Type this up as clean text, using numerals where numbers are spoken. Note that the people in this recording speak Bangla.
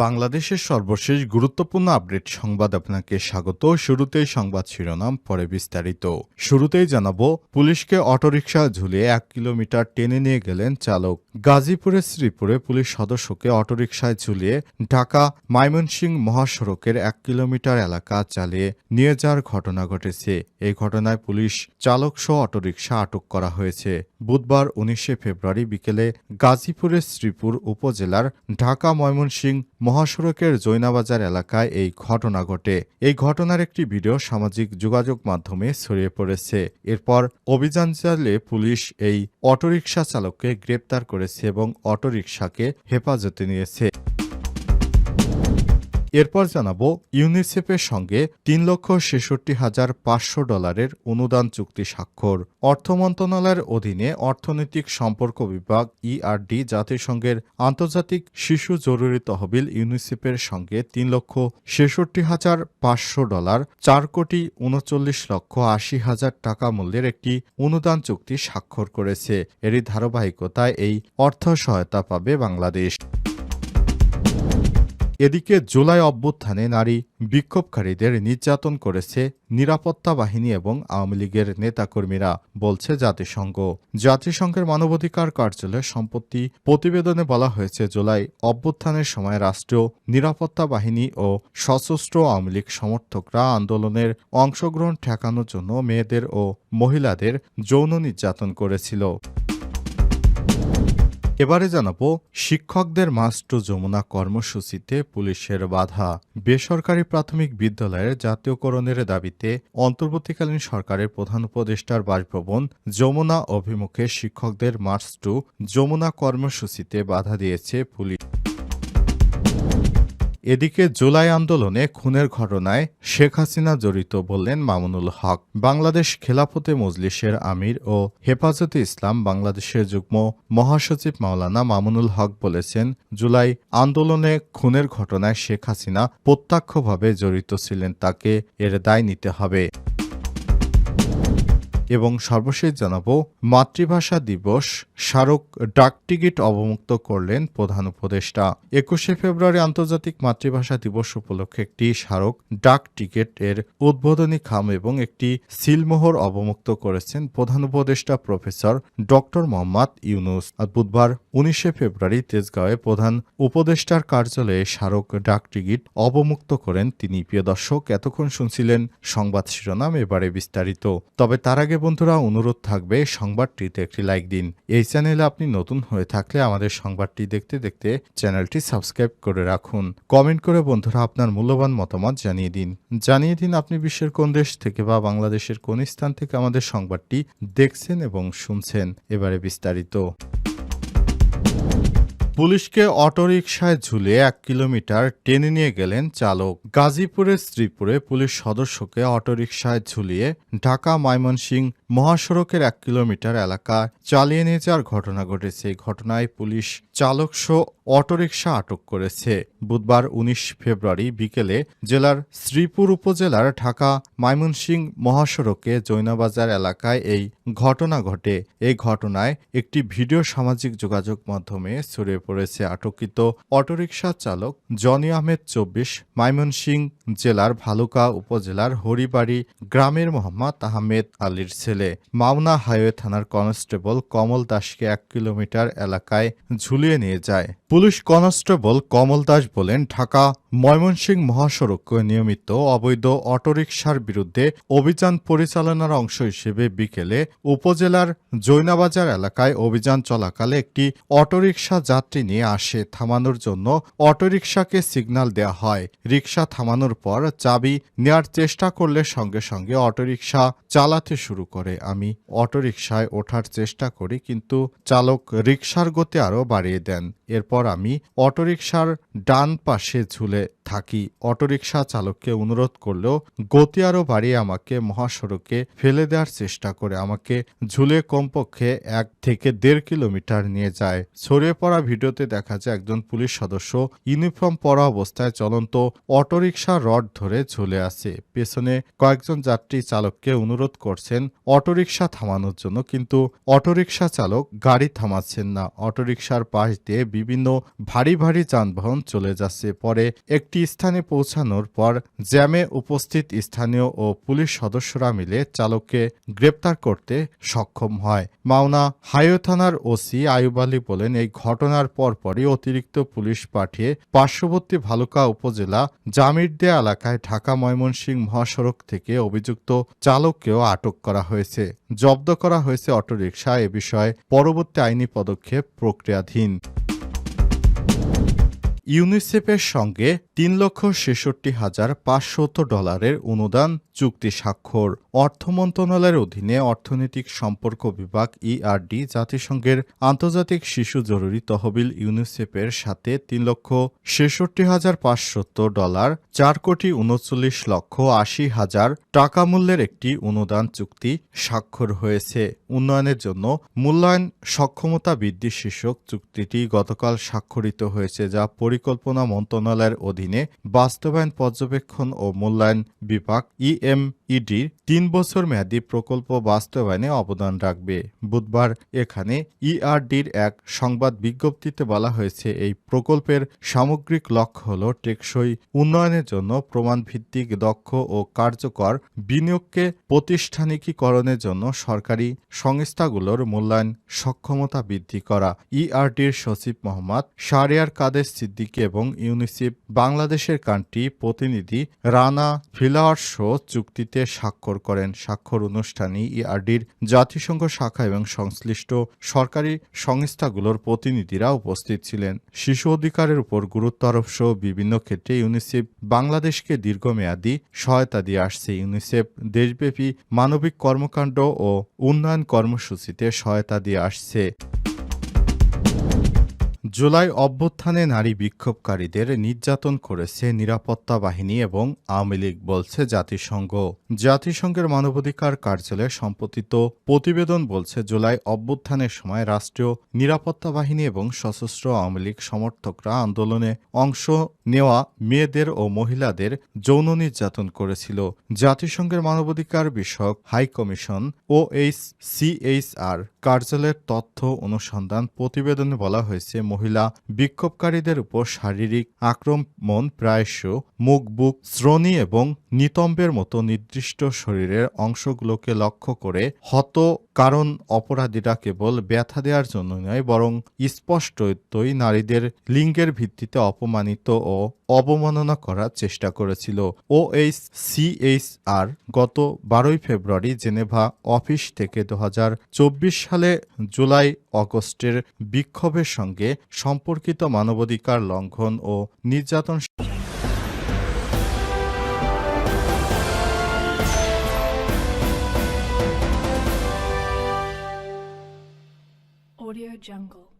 বাংলাদেশের সর্বশেষ গুরুত্বপূর্ণ আপডেট সংবাদ আপনাকে স্বাগত। শুরুতেই সংবাদ শিরোনাম, পরে বিস্তারিত। শুরুতেই জানাবো, পুলিশকে অটোরিকশা ঝুলিয়ে 1 কিলোমিটার টেনে নিয়ে গেলেন চালক। গাজীপুরের শ্রীপুরে পুলিশ সদস্যকে অটোরিকশায় ঝুলিয়ে ঢাকা ময়মনসিংহ মহাসড়কের 1 কিলোমিটার এলাকা চালিয়ে নিয়ে যাওয়ার ঘটনা ঘটেছে। এই ঘটনায় পুলিশ চালকসহ অটোরিকশা আটক করা হয়েছে। বুধবার 19 ফেব্রুয়ারি বিকেলে গাজীপুরের শ্রীপুর উপজেলার ঢাকা ময়মনসিংহ মহাসড়কের জৈনাবাজার এলাকায় এই ঘটনা ঘটে। এই ঘটনার একটি ভিডিও সামাজিক যোগাযোগ মাধ্যমে ছড়িয়ে পড়েছে। এরপর অভিযান চালিয়ে পুলিশ এই অটোরিকশা চালককে গ্রেপ্তার করেছে এবং অটোরিকশাকে হেফাজতে নিয়েছে। এরপর জানাবো, ইউনিসেফের সঙ্গে $3,66,500 অনুদান চুক্তি স্বাক্ষর। অর্থ মন্ত্রণালয়ের অধীনে অর্থনৈতিক সম্পর্ক বিভাগ ইআরডি জাতিসংঘের আন্তর্জাতিক শিশু জরুরি তহবিল ইউনিসেফের সঙ্গে $3,66,500 $4,39,80,000 মূল্যের একটি অনুদান চুক্তি স্বাক্ষর করেছে। এরই ধারাবাহিকতায় এই অর্থ সহায়তা পাবে বাংলাদেশ। এদিকে জুলাই অভ্যুত্থানে নারী বিক্ষোভকারীদের নির্যাতন করেছে নিরাপত্তা বাহিনী এবং আওয়ামী লীগের নেতাকর্মীরা, বলছে জাতিসংঘ। জাতিসংঘের মানবাধিকার কার্যালয়ের সম্প্রতি প্রতিবেদনে বলা হয়েছে, জুলাই অভ্যুত্থানের সময় রাষ্ট্রীয় নিরাপত্তা বাহিনী ও সশস্ত্র আওয়ামী লীগ সমর্থকরা আন্দোলনের অংশগ্রহণ ঠেকানোর জন্য মেয়েদের ও মহিলাদের যৌন নির্যাতন করেছিল। এবারে জানাবো, শিক্ষকদের মাস্ট টু যমুনা কর্মসূচিতে পুলিশের বাধা। বেসরকারি প্রাথমিক বিদ্যালয়ের জাতীয়করণের দাবিতে অন্তর্বর্তীকালীন সরকারের প্রধান উপদেষ্টার বাসভবন যমুনা অভিমুখে শিক্ষকদের মার্চ টু যমুনা কর্মসূচিতে বাধা দিয়েছে পুলিশ। এদিকে জুলাই আন্দোলনে খুনের ঘটনায় শেখ হাসিনা জড়িত বললেন মামুনুল হক। বাংলাদেশ খেলাফতে মজলিসের আমির ও হেফাজতে ইসলাম বাংলাদেশের যুগ্ম মহাসচিব মাওলানা মামুনুল হক বলেছেন, জুলাই আন্দোলনে খুনের ঘটনায় শেখ হাসিনা প্রত্যক্ষভাবে জড়িত ছিলেন, তাকে এর দায় নিতে হবে। এবং সর্বশেষ জানাবো, মাতৃভাষা দিবস স্মারক ডাকটিকিট অবমুক্ত করলেন প্রধান উপদেষ্টা। 21 ফেব্রুয়ারি আন্তর্জাতিক মাতৃভাষা দিবস উপলক্ষে একটি স্মারক ডাক টিকিট এর উদ্বোধনী খাম এবং একটি সিলমোহর অবমুক্ত করেছেন প্রধান উপদেষ্টা প্রফেসর ডক্টর মোহাম্মদ ইউনুস। বুধবার 19 ফেব্রুয়ারি তেজগাঁওয়ে প্রধান উপদেষ্টার কার্যালয়ে স্মারক ডাক টিকিট অবমুক্ত করেন তিনি। প্রিয় দর্শক, এতক্ষণ শুনছিলেন সংবাদ শিরোনাম, এবারে বিস্তারিত। তবে তার আগে বন্ধুরা, অনুরোধ থাকবে সংবাদটিতে একটি লাইক দিন। এই চ্যানেলে আপনি নতুন হয়ে থাকলে আমাদের সংবাদটি দেখতে দেখতে চ্যানেলটি সাবস্ক্রাইব করে রাখুন। কমেন্ট করে বন্ধুরা আপনার মূল্যবান মতামত জানিয়ে দিন আপনি বিশ্বের কোন দেশ থেকে বা বাংলাদেশের কোন স্থান থেকে আমাদের সংবাদটি দেখছেন এবং শুনছেন। এবারে বিস্তারিত। পুলিশকে অটোরিকশায় ঝুলিয়ে 1 কিলোমিটার টেনে নিয়ে গেলেন চালক। গাজীপুরের শ্রীপুরে পুলিশ সদস্যকে অটোরিকশায় ঝুলিয়ে ঢাকা ময়মনসিংহ মহাসড়কের 1 কিলোমিটার এলাকা চালিয়ে নিয়ে যাওয়ার ঘটনা ঘটেছে। এই ঘটনায় পুলিশ চালকসহ অটোরিকশা আটক করেছে। বুধবার 19 ফেব্রুয়ারি বিকেলে জেলার শ্রীপুর উপজেলার ঢাকা ময়মনসিংহ মহাসড়কে জৈনাবাজার এলাকায় এই ঘটনা ঘটে। এই ঘটনায় একটি ভিডিও সামাজিক যোগাযোগ মাধ্যমে ছড়িয়ে পড়েছে। আটককৃত অটোরিকশা চালক জনি আহমেদ 24, ময়মনসিংহ জেলার ভালুকা উপজেলার হরিবাড়ি গ্রামের মোহাম্মদ আহমেদ আলীর ছেলে। মাওনা হাইওয়ে থানার কনস্টেবল কমল দাসকে 1 কিলোমিটার এলাকায় ঝুলিয়ে নিয়ে যায়। পুলিশ কনস্টেবল কমল দাস বলেন, ঢাকা ময়মনসিংহ মহাসড়কে নিয়মিত অবৈধ অটোরিকশার বিরুদ্ধে অভিযান পরিচালনার অংশ হিসেবে বিকেলে উপজেলার জৈনাবাজার এলাকায় অভিযান চলাকালে একটি অটোরিকশা যাত্রী নিয়ে আসে। থামানোর জন্য অটোরিকশাকে সিগন্যাল দেওয়া হয়। রিকশা থামানোর পর চাবি নেয়ার চেষ্টা করলে সঙ্গে সঙ্গে অটোরিকশা চালাতে শুরু করে। আমি অটোরিকশায় ওঠার চেষ্টা করি, কিন্তু চালক রিকশার গতি আরও বাড়িয়ে দেন। এরপর আমি অটোরিকশার ডান পাশে ঝুলে থাকি। অটোরিকশা চালককে অনুরোধ করলেও গতি আরও বাড়িয়ে আমাকে মহাসড়কে ফেলে দেওয়ার চেষ্টা করে। আমাকে ঝুলে কমপক্ষে 1 থেকে 1.5 কিলোমিটার নিয়ে যায়। ছড়িয়ে পড়া ভিডিওতে দেখা যায় একজন পুলিশ সদস্য ইউনিফর্ম পরা অবস্থায় চলন্ত অটোরিকশা রড ধরে ঝুলে আছে। পেছনে কয়েকজন যাত্রী চালককে অনুরোধ করছেন অটোরিকশা থামানোর জন্য, কিন্তু অটোরিকশা চালক গাড়ি থামাচ্ছেন না। অটোরিকশার পাশ দিয়ে বিভিন্ন ভারী ভারী যানবাহন চলে যাচ্ছে। পরে একটি স্থানে পৌঁছানোর পর জ্যামে উপস্থিত স্থানীয় ও পুলিশ সদস্যরা মিলে চালককে গ্রেপ্তার করতে সক্ষম হয়। মাওনা হাইওয়ে থানার ওসি আইয়ুব আলী বলেন, এই ঘটনার পরপরই অতিরিক্ত পুলিশ পাঠিয়ে পার্শ্ববর্তী ভালুকা উপজেলা জামিরদিয়া এলাকায় ঢাকা ময়মনসিংহ মহাসড়ক থেকে অভিযুক্ত চালককেও আটক করা হয়েছে। জব্দ করা হয়েছে অটোরিকশা। এ বিষয়ে পরবর্তী আইনি পদক্ষেপ প্রক্রিয়াধীন। ইউনিসেফের সঙ্গে $3,66,500 অনুদান চুক্তি স্বাক্ষর। অর্থ মন্ত্রণালয়ের অধীনে অর্থনৈতিক সম্পর্ক বিভাগ ইআরডি জাতিসংঘের আন্তর্জাতিক শিশু জরুরি তহবিল ইউনিসেফের সাথে $3,66,500 $4,39,80,000 টাকা মূল্যের একটি অনুদান চুক্তি স্বাক্ষর হয়েছে। উন্নয়নের জন্য মূল্যায়ন সক্ষমতা বৃদ্ধি শীর্ষক চুক্তিটি গতকাল স্বাক্ষরিত হয়েছে, যা পরিকল্পনা মন্ত্রণালয়ের অধীনে বাস্তবায়ন পর্যবেক্ষণ ও মূল্যায়ন বিভাগ ইএমইডির 3 বছর মেয়াদী প্রকল্প বাস্তবায়নে অবদান রাখবে। বুধবার এখানে ইআরডির এক সংবাদ বিজ্ঞপ্তিতে বলা হয়েছে, এই প্রকল্পের সামগ্রিক লক্ষ্য হল টেকসই উন্নয়নের জন্য প্রমাণভিত্তিক, দক্ষ ও কার্যকর বিনিয়োগকে প্রাতিষ্ঠানিকীকরণের জন্য সরকারি সংস্থাগুলোর মূল্যায়ন সক্ষমতা বৃদ্ধি করা। ইআরডির সচিব মোহাম্মদ শাহরিয়ার কাদের সিদ্দিকী এবং ইউনিসেফ বাংলাদেশের কান্ট্রি প্রতিনিধি রানা ফিলাওয়ার্সও চুক্তিতে স্বাক্ষর করেন। স্বাক্ষর অনুষ্ঠানে ইআরডির জাতিসংঘ শাখা এবং সংশ্লিষ্ট সরকারি সংস্থাগুলোর প্রতিনিধিরা উপস্থিত ছিলেন। শিশু অধিকারের উপর গুরুত্ব আরোপ সহ বিভিন্ন ক্ষেত্রে ইউনিসেফ বাংলাদেশকে দীর্ঘমেয়াদী সহায়তা দিয়ে আসছে। ইউনিসেফ দেশব্যাপী মানবিক কর্মকাণ্ড ও উন্নয়ন কর্মসূচিতে সহায়তা দিয়ে আসছে। জুলাই অভ্যুত্থানে নারী বিক্ষোভকারীদের নির্যাতন করেছে নিরাপত্তা বাহিনী এবং আওয়ামী লীগ, বলছে জাতিসংঘ। জাতিসংঘের মানবাধিকার কার্যালয়ে সম্প্রতিত প্রতিবেদন বলছে, জুলাই অভ্যুত্থানের সময় রাষ্ট্রীয় নিরাপত্তা বাহিনী এবং সশস্ত্র আওয়ামী লীগ সমর্থকরা আন্দোলনে অংশ নেওয়া মেয়েদের ও মহিলাদের যৌন নির্যাতন করেছিল। জাতিসংঘের মানবাধিকার বিষয়ক হাই কমিশন OHCHR কার্যালয়ের তথ্য অনুসন্ধান প্রতিবেদনে বলা হয়েছে, মহিলা বিক্ষোভকারীদের উপর শারীরিক আক্রমণ প্রায়শ মুখ, বুক, শ্রোণী এবং নিতম্বের মতো নির্দিষ্ট শরীরের অংশগুলোকে লক্ষ্য করে হত, কারণ অপরাধীরা কেবল ব্যথা দেওয়ার জন্য নয়, বরং স্পষ্টতই নারীদের লিঙ্গের ভিত্তিতে অপমানিত ও অবমাননা করার চেষ্টা করেছিল। OHCHR গত 12 ফেব্রুয়ারি জেনেভা অফিস থেকে 2024 সালে জুলাই অগস্টের বিক্ষোভের সঙ্গে সম্পর্কিত মানবাধিকার লঙ্ঘন ও নির্যাতন Audio Jungle.